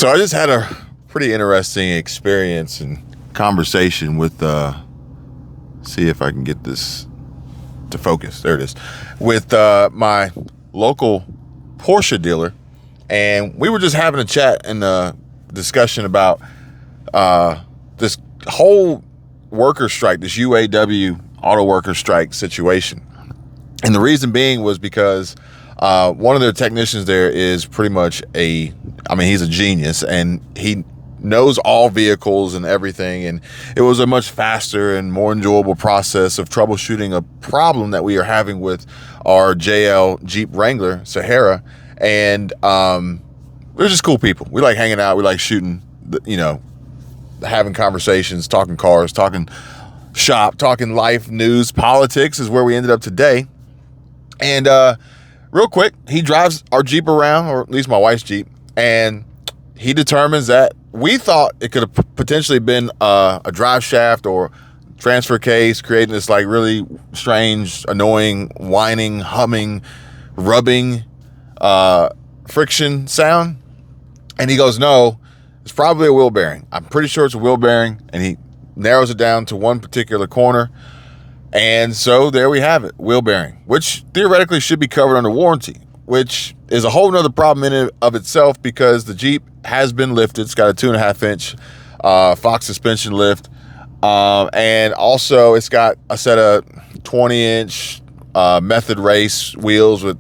So I just had a pretty interesting experience and conversation with, see if I can get this to focus. There it is. With my local Porsche dealer. And we were just having a chat and a discussion about this whole worker strike, this UAW auto worker strike situation. And the reason being was because one of their technicians there is pretty much he's a genius, and he knows all vehicles and everything. And it was a much faster and more enjoyable process of troubleshooting a problem that we are having with our JL Jeep Wrangler Sahara. And they're just cool people. We like hanging out. We like shooting, having conversations, talking cars, talking shop, talking life, news, politics is where we ended up today. And real quick, he drives our Jeep around, or at least my wife's Jeep, and he determines that we thought it could have potentially been a drive shaft or transfer case, creating this like really strange, annoying, whining, humming, rubbing, friction sound. And he goes, no, it's probably a wheel bearing. I'm pretty sure it's a wheel bearing. And he narrows it down to one particular corner. And so there we have it, wheel bearing, which theoretically should be covered under warranty, which is a whole nother problem in and of itself, because the Jeep has been lifted. It's got a 2.5 inch Fox suspension lift. And also it's got a set of 20 inch method race wheels with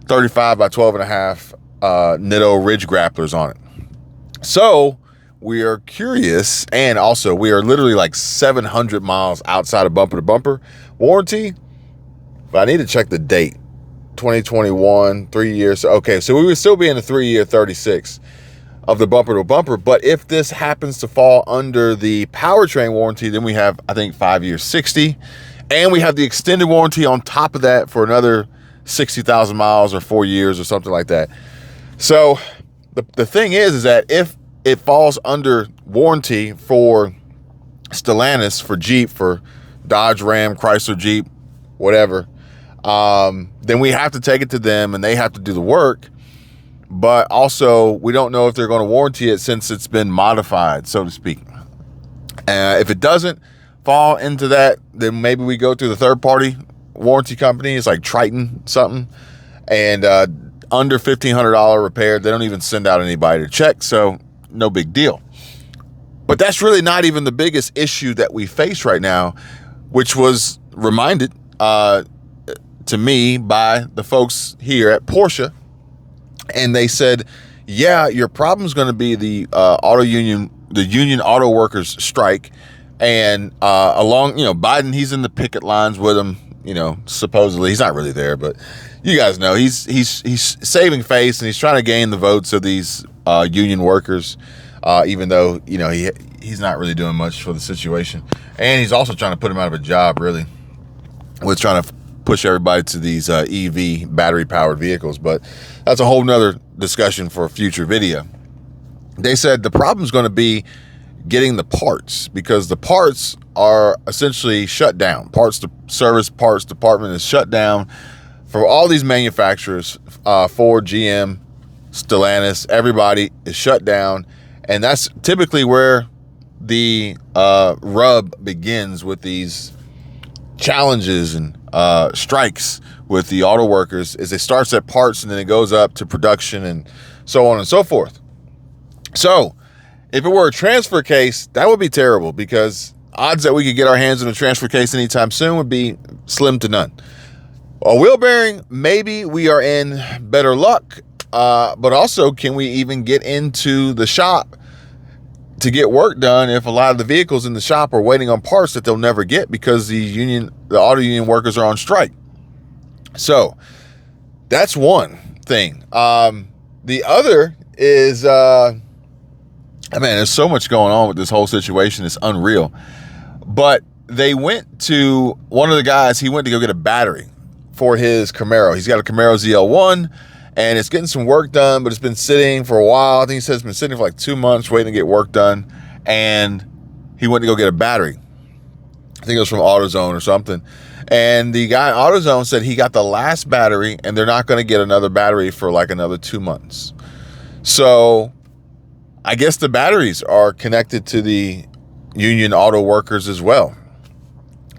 35 by 12.5 Nitto ridge grapplers on it. So we are curious, and also we are literally like 700 miles outside of bumper to bumper warranty, but I need to check the date. 2021, 3 years. Okay, so we would still be in the 3-year 36 of the bumper to bumper. But if this happens to fall under the powertrain warranty, then we have, I think, 5 years 60, and we have the extended warranty on top of that for another 60,000 miles or 4 years or something like that. So the thing is that if it falls under warranty for Stellantis, for Jeep, for Dodge, Ram, Chrysler, Jeep, whatever, then we have to take it to them and they have to do the work. But also, we don't know if they're going to warranty it since it's been modified, so to speak. If it doesn't fall into that, then maybe we go through the third-party warranty company. It's like Triton something. And under $1,500 repair, they don't even send out anybody to check, so no big deal. But that's really not even the biggest issue that we face right now, which was reminded to me by the folks here at Porsche. And they said, yeah, your problem is going to be the union auto workers strike. And along, Biden, he's in the picket lines with them, supposedly. He's not really there, but you guys know he's saving face, and he's trying to gain the votes of these union workers, even though, he's not really doing much for the situation. And he's also trying to put him out of a job, really, with trying to push everybody to these EV battery-powered vehicles. But that's a whole nother discussion for a future video. They said the problem is going to be getting the parts, because the parts are essentially shut down. Service parts department is shut down for all these manufacturers. Ford, GM, Stellantis, everybody is shut down. And that's typically where the rub begins with these challenges and strikes with the auto workers. Is it starts at parts and then it goes up to production and so on and so forth. So if it were a transfer case, that would be terrible, because odds that we could get our hands on a transfer case anytime soon would be slim to none. A wheel bearing, maybe we are in better luck, but also, can we even get into the shop to get work done if a lot of the vehicles in the shop are waiting on parts that they'll never get because the auto union workers are on strike? So that's one thing. The other is, there's so much going on with this whole situation. It's unreal. But they went to one of the guys, he went to go get a battery for his Camaro. He's got a Camaro ZL1, and it's getting some work done, but it's been sitting for a while. I think he says it's been sitting for like 2 months waiting to get work done. And he went to go get a battery. I think it was from AutoZone or something. And the guy at AutoZone said he got the last battery, and they're not going to get another battery for like another 2 months. So I guess the batteries are connected to the union auto workers as well.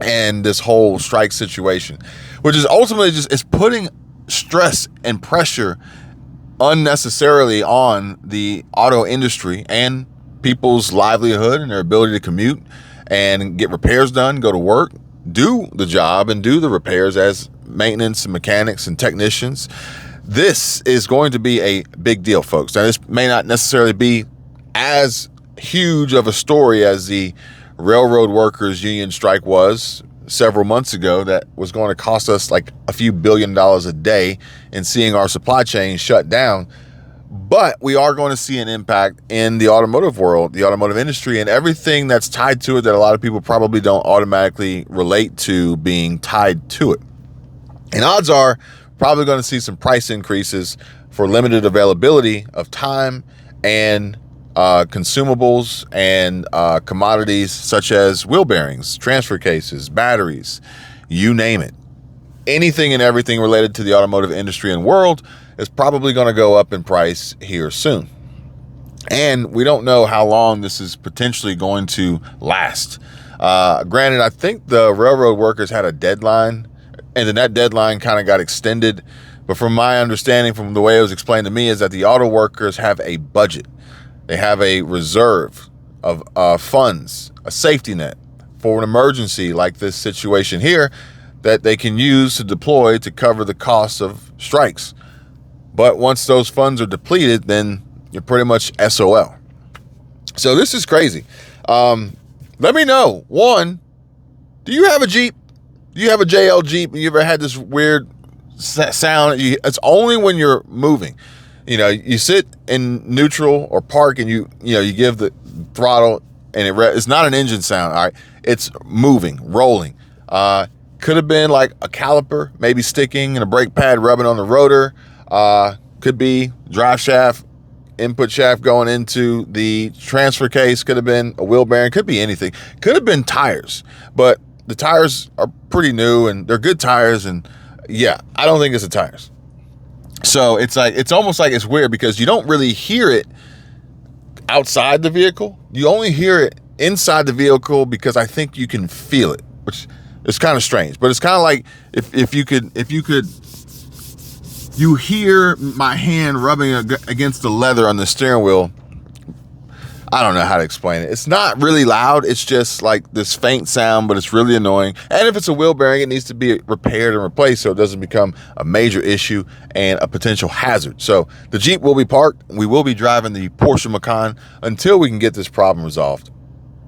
And this whole strike situation, which is ultimately just is putting stress and pressure unnecessarily on the auto industry and people's livelihood and their ability to commute and get repairs done, go to work, do the job and do the repairs as maintenance and mechanics and technicians. This is going to be a big deal, folks. Now, this may not necessarily be as huge of a story as the railroad workers union strike was several months ago, that was going to cost us like a few $1 billion a day and seeing our supply chain shut down. But we are going to see an impact in the automotive world, the automotive industry, and everything that's tied to it that a lot of people probably don't automatically relate to being tied to it. And odds are probably going to see some price increases for limited availability of time and consumables and commodities such as wheel bearings, transfer cases, batteries, you name it. Anything and everything related to the automotive industry and world is probably going to go up in price here soon. And we don't know how long this is potentially going to last. Granted, I think the railroad workers had a deadline, and then that deadline kind of got extended. But from my understanding, from the way it was explained to me, is that the auto workers have a budget. They have a reserve of funds, a safety net for an emergency like this situation here that they can use to deploy to cover the costs of strikes. But once those funds are depleted, then you're pretty much SOL. So this is crazy. Let me know. One, do you have a Jeep? Do you have a JL Jeep? You ever had this weird sound? It's only when you're moving. You know, you sit in neutral or park and you give the throttle and it's not an engine sound. All right. It's moving, rolling. Could have been like a caliper, maybe sticking and a brake pad rubbing on the rotor. Could be drive shaft, input shaft going into the transfer case. Could have been a wheel bearing. Could be anything. Could have been tires, but the tires are pretty new and they're good tires. And yeah, I don't think it's the tires. So it's almost like it's weird because you don't really hear it outside the vehicle. You only hear it inside the vehicle because I think you can feel it, which is kind of strange. But it's kind of like if you hear my hand rubbing against the leather on the steering wheel. I don't know how to explain it. It's not really loud. It's just like this faint sound, but it's really annoying. And if it's a wheel bearing, it needs to be repaired and replaced so it doesn't become a major issue and a potential hazard. So the Jeep will be parked. We will be driving the Porsche Macan until we can get this problem resolved.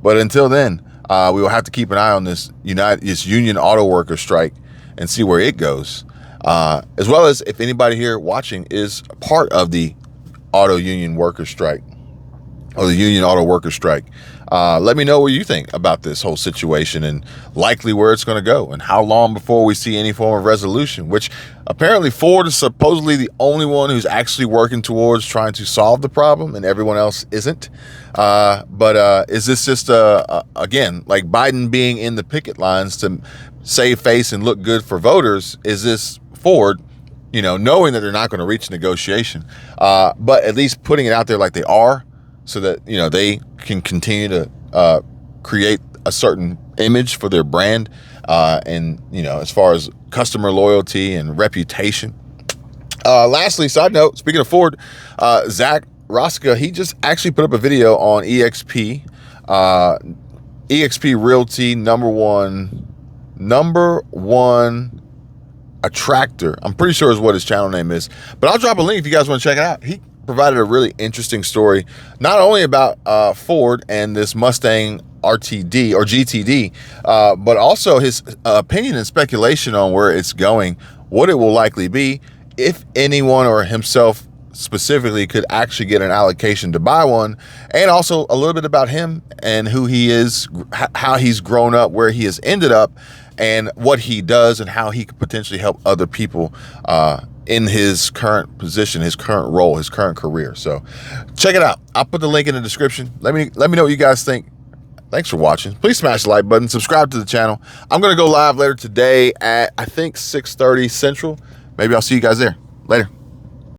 But until then, we will have to keep an eye on this union auto worker strike and see where it goes. As well as if anybody here watching is part of the auto union worker strike, or the union auto worker strike. Let me know what you think about this whole situation and likely where it's going to go and how long before we see any form of resolution, which apparently Ford is supposedly the only one who's actually working towards trying to solve the problem and everyone else isn't. But is this just, again, like Biden being in the picket lines to save face and look good for voters? Is this Ford, knowing that they're not going to reach negotiation, but at least putting it out there like they are, so that, they can continue to create a certain image for their brand and, as far as customer loyalty and reputation. Lastly, side note, speaking of Ford, Zach Roska, he just actually put up a video on EXP Realty number one attractor. I'm pretty sure is what his channel name is, but I'll drop a link if you guys want to check it out. He provided a really interesting story, not only about Ford and this Mustang RTD or GTD, but also his opinion and speculation on where it's going, what it will likely be, if anyone or himself specifically could actually get an allocation to buy one, and also a little bit about him and who he is, how he's grown up, where he has ended up, and what he does and how he could potentially help other people in his current position, his current role, his current career. So check it out. I'll put the link in the description. Let me know what you guys think. Thanks for watching. Please smash the like button, subscribe to the channel. I'm going to go live later today at, I think, 6:30 Central. Maybe I'll see you guys there. Later.